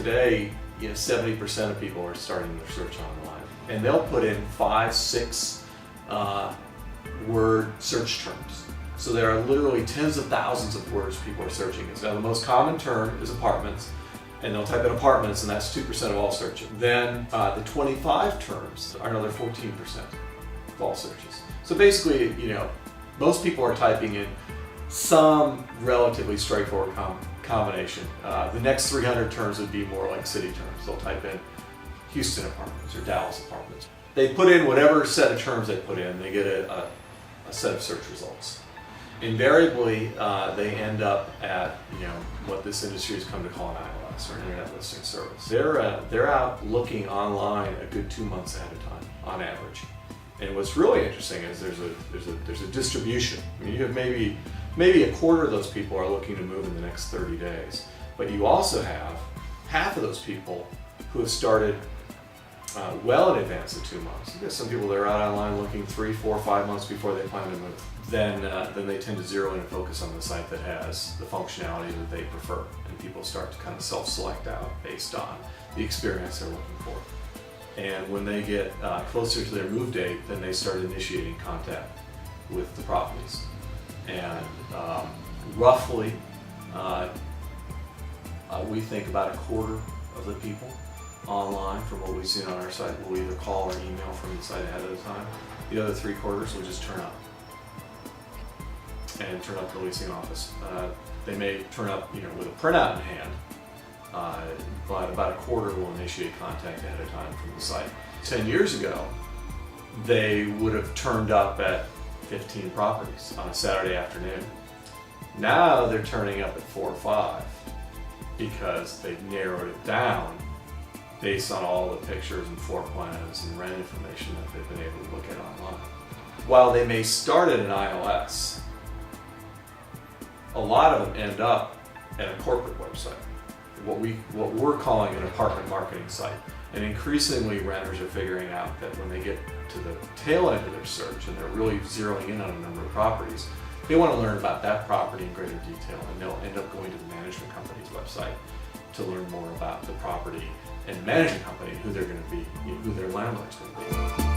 today, 70% of people are starting their search online, and they'll put in 5, 6 word search terms. So there are literally tens of thousands of words people are searching. Now the most common term is apartments, and they'll type in apartments, and that's 2% of all searching. Then the 25 terms are another 14% of all searches. So basically, most people are typing in some relatively straightforward combination. The next 300 terms would be more like city terms. They'll type in Houston apartments or Dallas apartments. They put in whatever set of terms they put in, they get a set of search results. Invariably, they end up at what this industry has come to call an ILS, or an internet listing service. They're out looking online a good 2 months ahead of time on average. And what's really interesting is there's a distribution. I mean, you have maybe a quarter of those people are looking to move in the next 30 days, but you also have half of those people who have started well in advance of 2 months. You got some people that are out online looking 3, 4, 5 months before they plan to move. Then they tend to zero in and focus on the site that has the functionality that they prefer, and people start to kind of self-select out based on the experience they're looking for. And when they get closer to their move date, then they start initiating contact with the properties. And roughly, we think about a quarter of the people online, from what we've seen on our site, will either call or email from the site ahead of time. The other 3/4 will just turn up to the leasing office. They may turn up, with a printout in hand, but about a quarter will initiate contact ahead of time from the site. 10 years ago, they would have turned up at 15 properties on a Saturday afternoon. Now they're turning up at 4 or 5 because they've narrowed it down based on all the pictures and floor plans and rent information that they've been able to look at online. While they may start at an ILS, a lot of them end up at a corporate website, what we're calling an apartment marketing site. And increasingly, renters are figuring out that when they get to the tail end of their search and they're really zeroing in on a number of properties, they want to learn about that property in greater detail, and they'll end up going to the management company's website to learn more about the property and management company, who they're going to be, who their landlord's going to be.